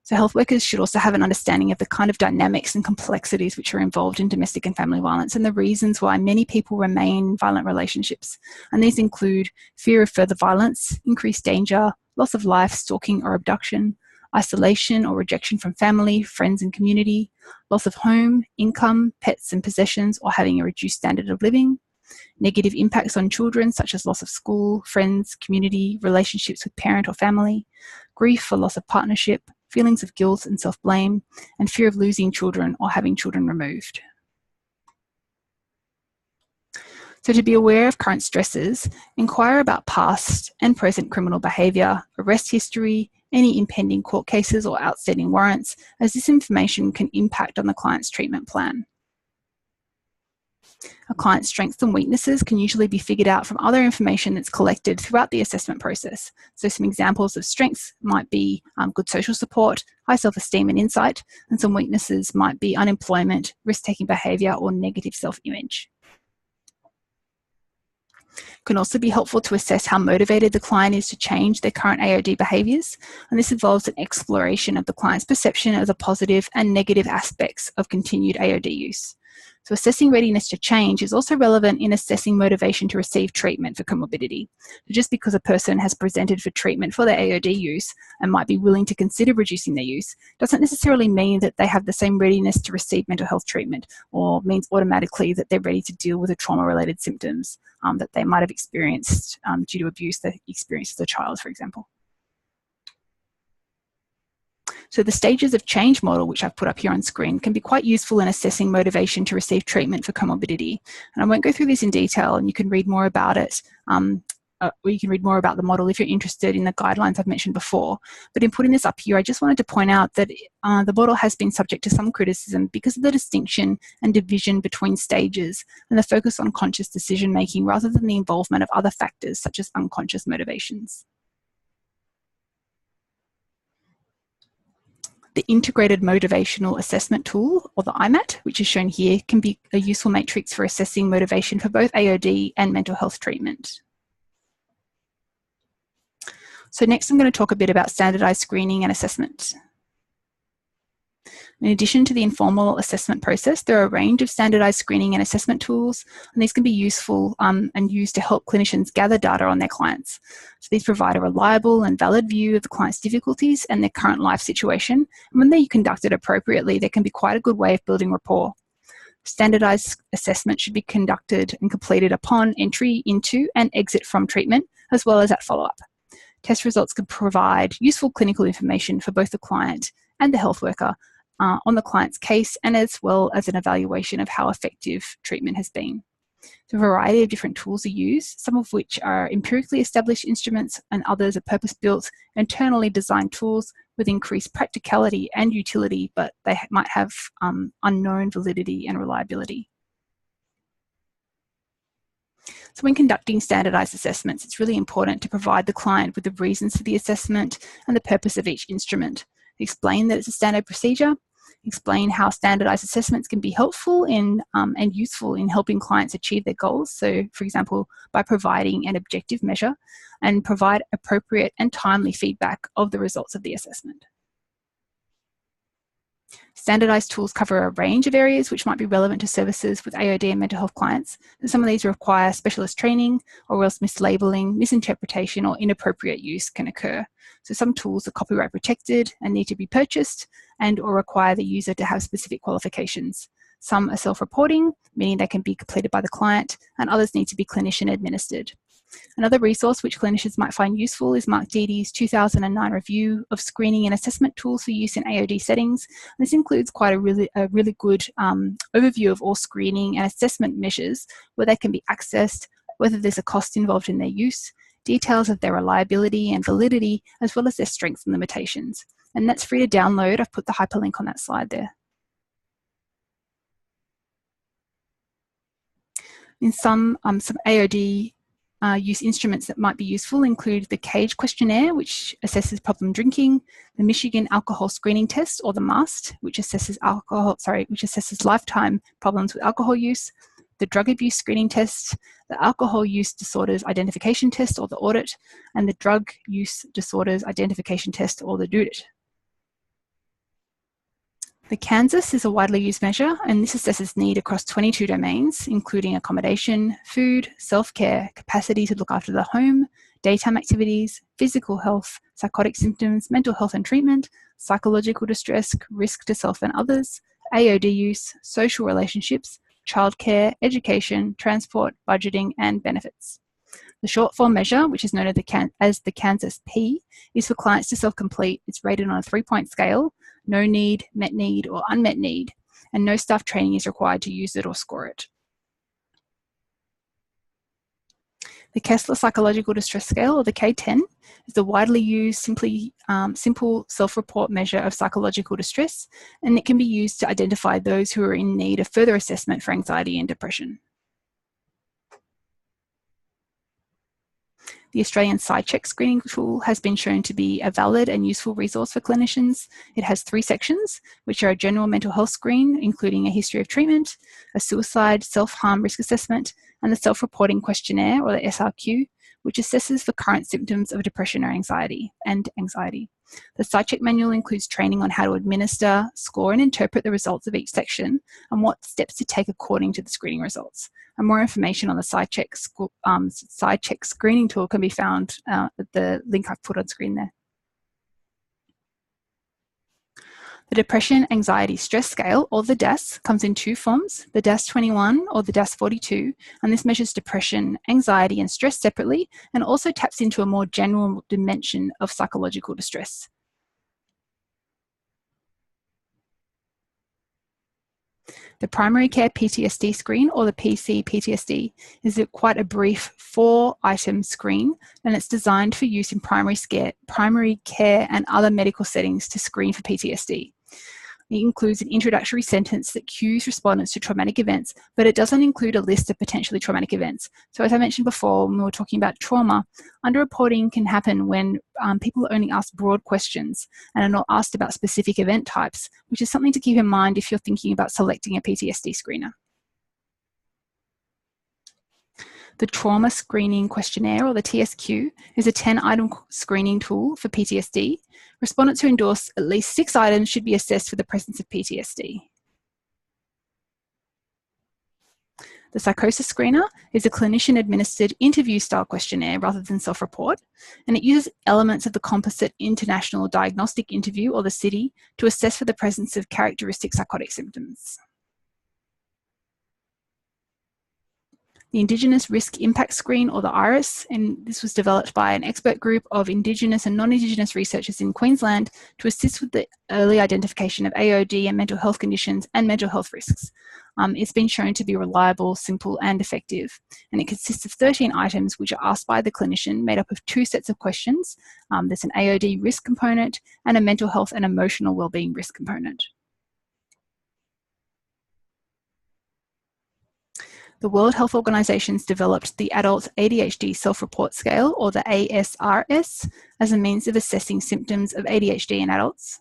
So health workers should also have an understanding of the kind of dynamics and complexities which are involved in domestic and family violence and the reasons why many people remain in violent relationships. And these include fear of further violence, increased danger, loss of life, stalking or abduction, isolation or rejection from family, friends and community, loss of home, income, pets and possessions, or having a reduced standard of living, negative impacts on children such as loss of school, friends, community, relationships with parent or family, grief for loss of partnership, feelings of guilt and self-blame, and fear of losing children or having children removed. So to be aware of current stresses, inquire about past and present criminal behaviour, arrest history, any impending court cases or outstanding warrants, as this information can impact on the client's treatment plan. A client's strengths and weaknesses can usually be figured out from other information that's collected throughout the assessment process. So some examples of strengths might be good social support, high self-esteem and insight, and some weaknesses might be unemployment, risk-taking behaviour, or negative self-image. It can also be helpful to assess how motivated the client is to change their current AOD behaviours, and this involves an exploration of the client's perception of the positive and negative aspects of continued AOD use. So assessing readiness to change is also relevant in assessing motivation to receive treatment for comorbidity. So just because a person has presented for treatment for their AOD use and might be willing to consider reducing their use doesn't necessarily mean that they have the same readiness to receive mental health treatment, or means automatically that they're ready to deal with the trauma-related symptoms that they might have experienced due to abuse they experienced as a child, for example. So the stages of change model, which I've put up here on screen, can be quite useful in assessing motivation to receive treatment for comorbidity. And I won't go through this in detail, and you can read more about it, or you can read more about the model if you're interested in the guidelines I've mentioned before. But in putting this up here, I just wanted to point out that the model has been subject to some criticism because of the distinction and division between stages and the focus on conscious decision-making rather than the involvement of other factors such as unconscious motivations. The Integrated Motivational Assessment Tool, or the IMAT, which is shown here, can be a useful matrix for assessing motivation for both AOD and mental health treatment. So next I'm going to talk a bit about standardised screening and assessment. In addition to the informal assessment process, there are a range of standardised screening and assessment tools, and these can be useful and used to help clinicians gather data on their clients. So these provide a reliable and valid view of the client's difficulties and their current life situation. And when they're conducted appropriately, they can be quite a good way of building rapport. Standardised assessment should be conducted and completed upon entry into and exit from treatment, as well as at follow-up. Test results can provide useful clinical information for both the client and the health worker on the client's case, and as well as an evaluation of how effective treatment has been. So a variety of different tools are used, some of which are empirically established instruments and others are purpose-built, internally designed tools with increased practicality and utility, but they might have unknown validity and reliability. So when conducting standardised assessments, it's really important to provide the client with the reasons for the assessment and the purpose of each instrument. Explain that it's a standard procedure, explain how standardised assessments can be helpful in, and useful in helping clients achieve their goals. So, for example, by providing an objective measure, and provide appropriate and timely feedback of the results of the assessment. Standardised tools cover a range of areas which might be relevant to services with AOD and mental health clients. And some of these require specialist training, or else mislabeling, misinterpretation, or inappropriate use can occur. So some tools are copyright protected and need to be purchased and or require the user to have specific qualifications. Some are self-reporting, meaning they can be completed by the client, and others need to be clinician administered. Another resource which clinicians might find useful is Mark Deedy's 2009 review of screening and assessment tools for use in AOD settings. And this includes quite a really good overview of all screening and assessment measures, where they can be accessed, whether there's a cost involved in their use, details of their reliability and validity, as well as their strengths and limitations. And that's free to download. I've put the hyperlink on that slide there. In some AOD use instruments that might be useful include the CAGE questionnaire, which assesses problem drinking, the Michigan Alcohol Screening Test, or the MAST, which assesses lifetime problems with alcohol use, the Drug Abuse Screening Test, the Alcohol Use Disorders Identification Test, or the AUDIT, and the Drug Use Disorders Identification Test, or the DUDIT. The Kansas is a widely used measure, and this assesses need across 22 domains, including accommodation, food, self-care, capacity to look after the home, daytime activities, physical health, psychotic symptoms, mental health and treatment, psychological distress, risk to self and others, AOD use, social relationships, childcare, education, transport, budgeting, and benefits. The short form measure, which is known as the Kansas P, is for clients to self-complete. It's rated on a 3-point scale: no need, met need, or unmet need, and no staff training is required to use it or score it. The Kessler Psychological Distress Scale, or the K10, is the widely used simple self-report measure of psychological distress, and it can be used to identify those who are in need of further assessment for anxiety and depression. The Australian Psychiatric screening tool has been shown to be a valid and useful resource for clinicians. It has 3 sections, which are a general mental health screen, including a history of treatment, a suicide self-harm risk assessment, and the self-reporting questionnaire, or the SRQ, which assesses for current symptoms of depression or anxiety. The Psychiatric manual includes training on how to administer, score, and interpret the results of each section and what steps to take according to the screening results. And more information on the Psychiatric screening tool can be found at the link I've put on screen there. The Depression Anxiety Stress Scale, or the DASS, comes in 2 forms: the DASS-21 or the DASS-42, and this measures depression, anxiety, and stress separately, and also taps into a more general dimension of psychological distress. The Primary Care PTSD Screen, or the PC-PTSD, is quite a brief 4-item screen, and it's designed for use in primary care and other medical settings to screen for PTSD. It includes an introductory sentence that cues respondents to traumatic events, but it doesn't include a list of potentially traumatic events. So as I mentioned before, when we were talking about trauma, underreporting can happen when people only ask broad questions and are not asked about specific event types, which is something to keep in mind if you're thinking about selecting a PTSD screener. The Trauma Screening Questionnaire, or the TSQ, is a 10-item screening tool for PTSD. Respondents who endorse at least 6 items should be assessed for the presence of PTSD. The Psychosis Screener is a clinician-administered interview-style questionnaire rather than self-report, and it uses elements of the Composite International Diagnostic Interview, or the CIDI, to assess for the presence of characteristic psychotic symptoms. The Indigenous Risk Impact Screen, or the IRIS, and this was developed by an expert group of Indigenous and non-Indigenous researchers in Queensland to assist with the early identification of AOD and mental health conditions and mental health risks. It's been shown to be reliable, simple, and effective, and it consists of 13 items which are asked by the clinician, made up of 2 sets of questions. There's an AOD risk component and a mental health and emotional wellbeing risk component. The World Health Organization's developed the Adult ADHD Self-Report Scale, or the ASRS, as a means of assessing symptoms of ADHD in adults.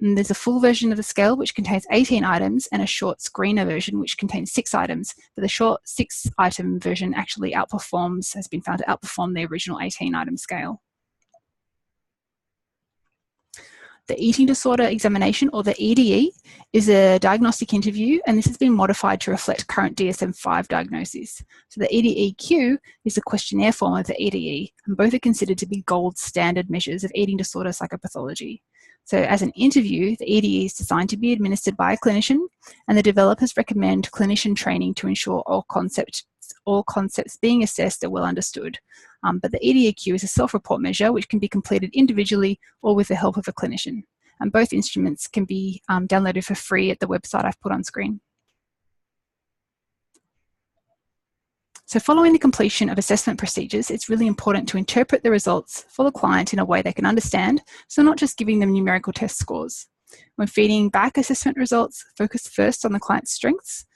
And there's a full version of the scale which contains 18 items and a short screener version which contains 6 items, but the short 6-item version actually has been found to outperform the original 18-item scale. The Eating Disorder Examination, or the EDE, is a diagnostic interview, and this has been modified to reflect current DSM-5 diagnoses. So the EDEQ is a questionnaire form of the EDE, and both are considered to be gold standard measures of eating disorder psychopathology. So as an interview, the EDE is designed to be administered by a clinician, and the developers recommend clinician training to ensure all concepts being assessed are well understood. But the EDEQ is a self-report measure which can be completed individually or with the help of a clinician. And both instruments can be downloaded for free at the website I've put on screen. So following the completion of assessment procedures, it's really important to interpret the results for the client in a way they can understand, so not just giving them numerical test scores. When feeding back assessment results, focus first on the client's strengths,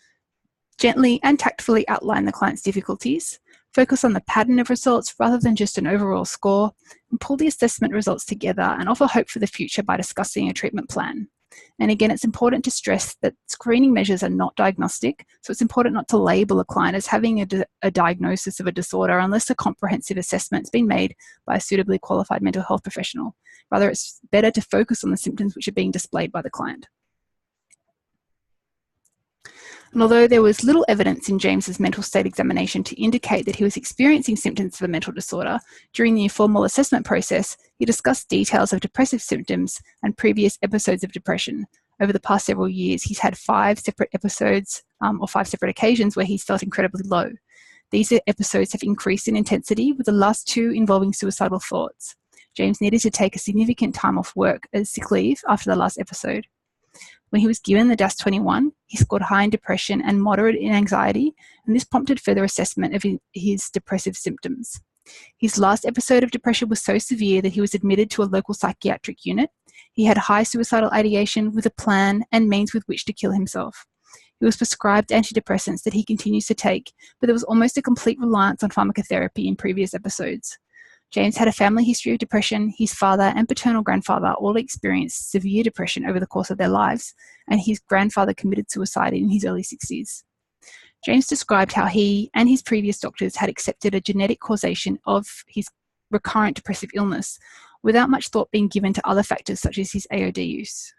gently and tactfully outline the client's difficulties, focus on the pattern of results rather than just an overall score, and pull the assessment results together and offer hope for the future by discussing a treatment plan. And again, it's important to stress that screening measures are not diagnostic, so it's important not to label a client as having a diagnosis of a disorder unless a comprehensive assessment's been made by a suitably qualified mental health professional. Rather, it's better to focus on the symptoms which are being displayed by the client. And although there was little evidence in James's mental state examination to indicate that he was experiencing symptoms of a mental disorder, during the informal assessment process, he discussed details of depressive symptoms and previous episodes of depression. Over the past several years, he's had 5 separate episodes or 5 separate occasions where he's felt incredibly low. These episodes have increased in intensity, with the last 2 involving suicidal thoughts. James needed to take a significant time off work as sick leave after the last episode. When he was given the DASS-21, he scored high in depression and moderate in anxiety, and this prompted further assessment of his depressive symptoms. His last episode of depression was so severe that he was admitted to a local psychiatric unit. He had high suicidal ideation with a plan and means with which to kill himself. He was prescribed antidepressants that he continues to take, but there was almost a complete reliance on pharmacotherapy in previous episodes. James had a family history of depression. His father and paternal grandfather all experienced severe depression over the course of their lives, and his grandfather committed suicide in his early 60s. James described how he and his previous doctors had accepted a genetic causation of his recurrent depressive illness, without much thought being given to other factors such as his AOD use.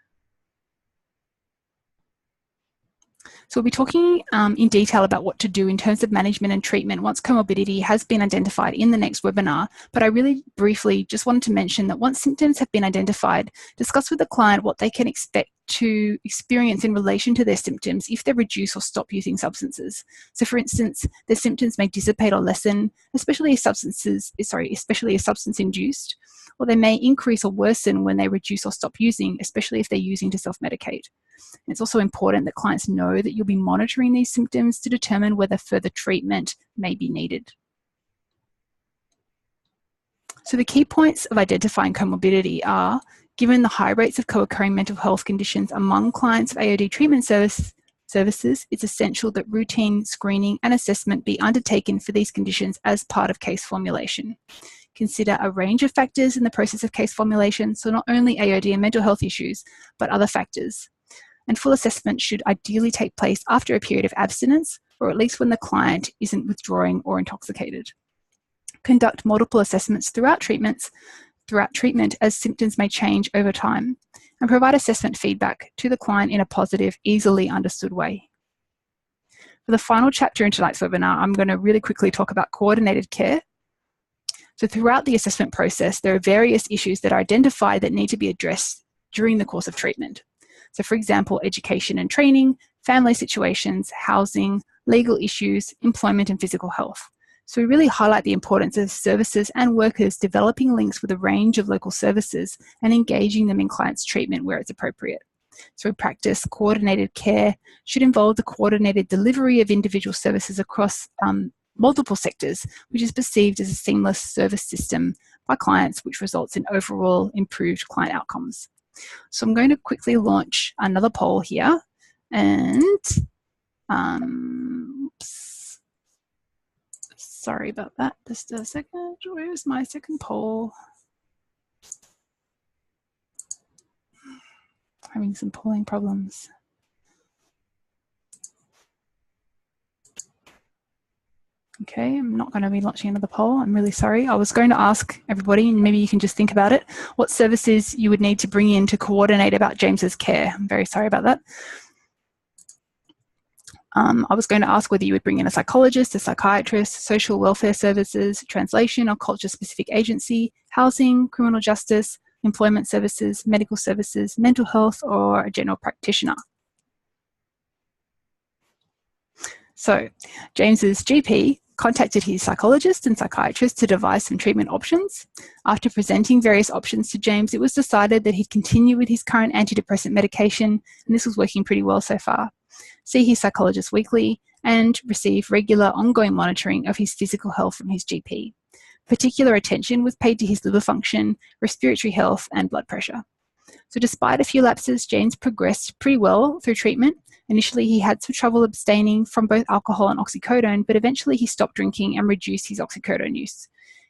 So we'll be talking in detail about what to do in terms of management and treatment once comorbidity has been identified in the next webinar, but I really briefly just wanted to mention that once symptoms have been identified, discuss with the client what they can expect to experience in relation to their symptoms if they reduce or stop using substances. So for instance, their symptoms may dissipate or lessen, especially if substance-induced, or they may increase or worsen when they reduce or stop using, especially if they're using to self-medicate. It's also important that clients know that you'll be monitoring these symptoms to determine whether further treatment may be needed. So the key points of identifying comorbidity are, given the high rates of co-occurring mental health conditions among clients of AOD treatment services, it's essential that routine screening and assessment be undertaken for these conditions as part of case formulation. Consider a range of factors in the process of case formulation, so not only AOD and mental health issues, but other factors. And full assessment should ideally take place after a period of abstinence, or at least when the client isn't withdrawing or intoxicated. Conduct multiple assessments throughout treatment as symptoms may change over time, and provide assessment feedback to the client in a positive, easily understood way. For the final chapter in tonight's webinar, I'm going to really quickly talk about coordinated care. So throughout the assessment process, there are various issues that are identified that need to be addressed during the course of treatment. So for example, education and training, family situations, housing, legal issues, employment and physical health. So we really highlight the importance of services and workers developing links with a range of local services and engaging them in clients' treatment where it's appropriate. So we practice coordinated care should involve the coordinated delivery of individual services across multiple sectors, which is perceived as a seamless service system by clients, which results in overall improved client outcomes. So I'm going to quickly launch another poll here, and oops, sorry about that, just a second, where's my second poll? Having some polling problems. Okay, I'm not going to be launching another poll. I'm really sorry. I was going to ask everybody, and maybe you can just think about it, what services you would need to bring in to coordinate about James's care. I'm very sorry about that. I was going to ask whether you would bring in a psychologist, a psychiatrist, social welfare services, translation or culture-specific agency, housing, criminal justice, employment services, medical services, mental health, or a general practitioner. So James's GP contacted his psychologist and psychiatrist to devise some treatment options. After presenting various options to James, it was decided that he'd continue with his current antidepressant medication, and this was working pretty well so far. See his psychologist weekly and receive regular ongoing monitoring of his physical health from his GP. Particular attention was paid to his liver function, respiratory health, and blood pressure. So despite a few lapses, James progressed pretty well through treatment. Initially, he had some trouble abstaining from both alcohol and oxycodone, but eventually he stopped drinking and reduced his oxycodone use.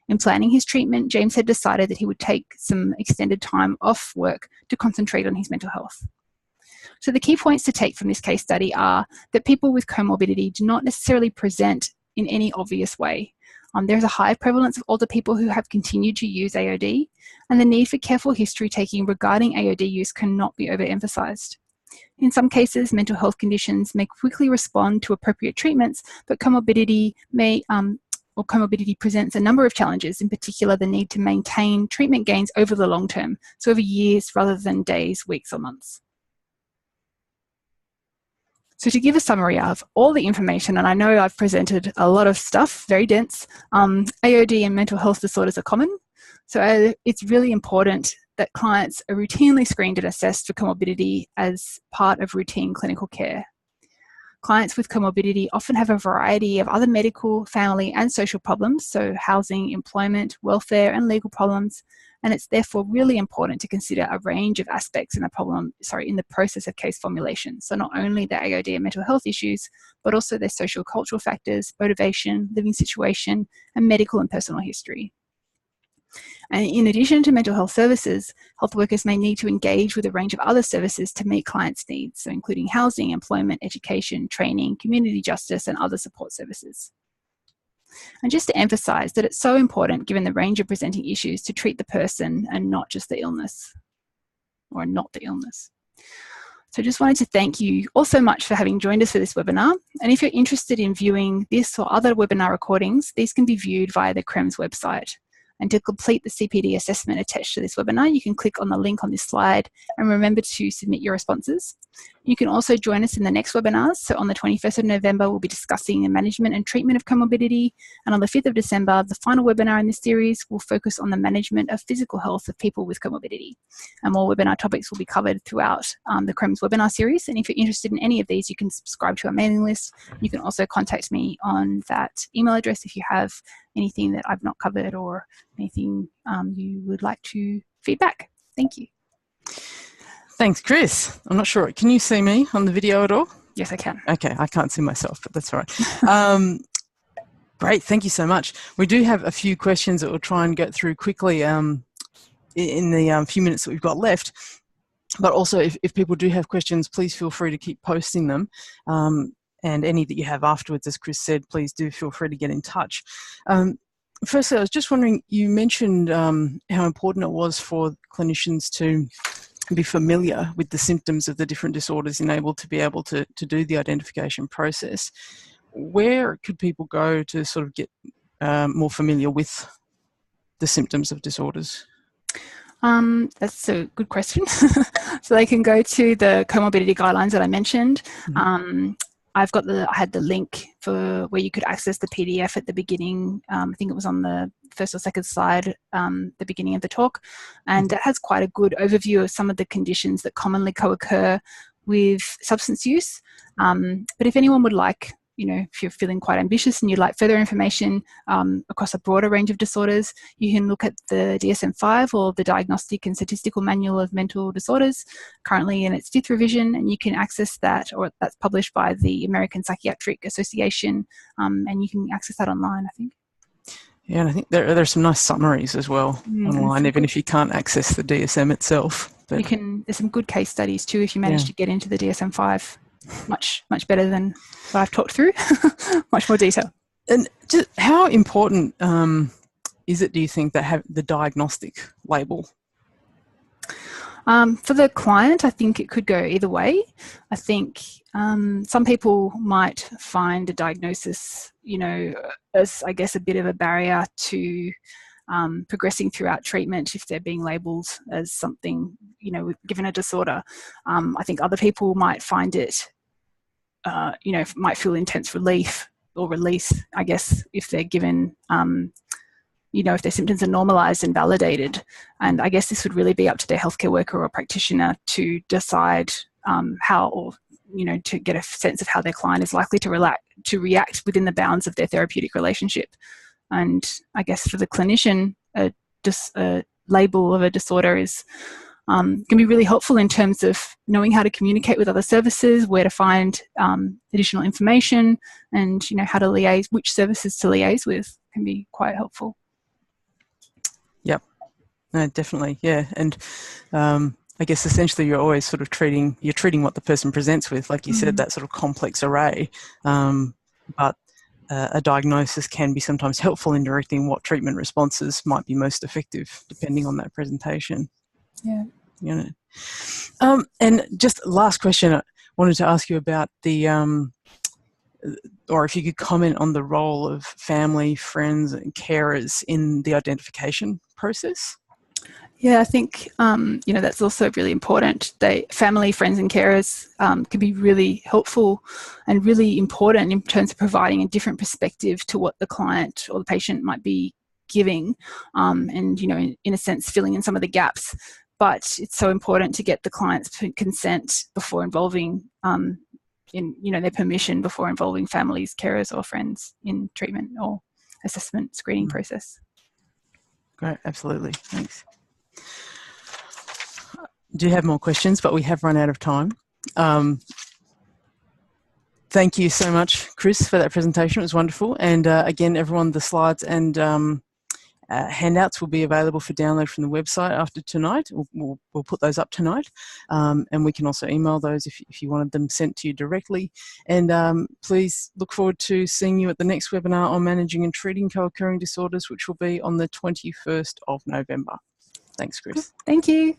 In planning his treatment, James had decided that he would take some extended time off work to concentrate on his mental health. So the key points to take from this case study are that people with comorbidity do not necessarily present in any obvious way. There's a high prevalence of older people who have continued to use AOD, and the need for careful history taking regarding AOD use cannot be overemphasized. In some cases, mental health conditions may quickly respond to appropriate treatments, but comorbidity presents a number of challenges, in particular the need to maintain treatment gains over the long term, so over years rather than days, weeks or months. So to give a summary of all the information, and I know I've presented a lot of stuff, very dense, AOD and mental health disorders are common. So it's really important that clients are routinely screened and assessed for comorbidity as part of routine clinical care. Clients with comorbidity often have a variety of other medical, family and social problems, so housing, employment, welfare and legal problems, and it's therefore really important to consider a range of aspects in the process of case formulation. So not only the AOD and mental health issues, but also their social cultural factors, motivation, living situation, and medical and personal history. And in addition to mental health services, health workers may need to engage with a range of other services to meet clients' needs, so including housing, employment, education, training, community justice, and other support services. And just to emphasise that it's so important, given the range of presenting issues, to treat the person and not just the illness, or not the illness. So I just wanted to thank you all so much for having joined us for this webinar. And if you're interested in viewing this or other webinar recordings, these can be viewed via the CREMS website. And to complete the CPD assessment attached to this webinar, you can click on the link on this slide and remember to submit your responses. You can also join us in the next webinars. So on the 21st of November, we'll be discussing the management and treatment of comorbidity. And on the 5th of December, the final webinar in this series will focus on the management of physical health of people with comorbidity. And more webinar topics will be covered throughout the CREMS webinar series. And if you're interested in any of these, you can subscribe to our mailing list. You can also contact me on that email address if you have anything that I've not covered or anything you would like to feedback. Thank you. Thanks, Chris. I'm not sure. Can you see me on the video at all? Yes, I can. Okay, I can't see myself, but that's all right. Great, thank you so much. We do have a few questions that we'll try and get through quickly in the few minutes that we've got left. But also, if people do have questions, please feel free to keep posting them. And any that you have afterwards, as Chris said, please do feel free to get in touch. Firstly, I was just wondering, you mentioned how important it was for clinicians to be familiar with the symptoms of the different disorders and able to do the identification process. Where could people go to sort of get more familiar with the symptoms of disorders? That's a good question. So they can go to the comorbidity guidelines that I mentioned. Mm-hmm. I had the link for where you could access the PDF at the beginning. I think it was on the first or second slide, the beginning of the talk. And it has quite a good overview of some of the conditions that commonly co-occur with substance use. But if anyone would like, if you're feeling quite ambitious and you'd like further information across a broader range of disorders, you can look at the DSM-5 or the Diagnostic and Statistical Manual of Mental Disorders, currently in its 5th revision, and you can access that, or that's published by the American Psychiatric Association, and you can access that online, I think. Yeah, and I think there's some nice summaries as well online, even if you can't access the DSM itself. But there's some good case studies too if you manage to get into the DSM-5. Much better than what I've talked through. Much more detail. And just how important is it, do you think, that have the diagnostic label? For the client, I think it could go either way. I think some people might find a diagnosis, as I guess a bit of a barrier to progressing throughout treatment if they're being labelled as something, given a disorder. I think other people might find it, might feel intense relief or release, I guess, if they're given, if their symptoms are normalised and validated. And I guess this would really be up to their healthcare worker or practitioner to decide how, or, to get a sense of how their client is likely to react within the bounds of their therapeutic relationship. And I guess for the clinician, a label of a disorder is can be really helpful in terms of knowing how to communicate with other services, where to find additional information, and how to liaise, which services to liaise with can be quite helpful. Yep, no, definitely, yeah. And I guess essentially you're always sort of treating what the person presents with, like you said, that sort of complex array. But a diagnosis can be sometimes helpful in directing what treatment responses might be most effective, depending on that presentation. Yeah. And just last question. wanted to ask you about the, or if you could comment on the role of family, friends and carers in the identification process. Yeah, I think, you know, that's also really important. Family, friends and carers can be really helpful and really important in terms of providing a different perspective to what the client or the patient might be giving, and, you know, in a sense, filling in some of the gaps. But it's so important to get the client's consent before involving, in, you know, their permission before involving families, carers or friends in treatment or assessment screening process. Great, absolutely, thanks. Do have more questions, but we have run out of time. Thank you so much, Chris, for that presentation. It was wonderful. And again, everyone, the slides and handouts will be available for download from the website after tonight. We'll put those up tonight. And we can also email those if you wanted them sent to you directly. And please look forward to seeing you at the next webinar on managing and treating co-occurring disorders, which will be on the 21st of November. Thanks, Chris. Thank you.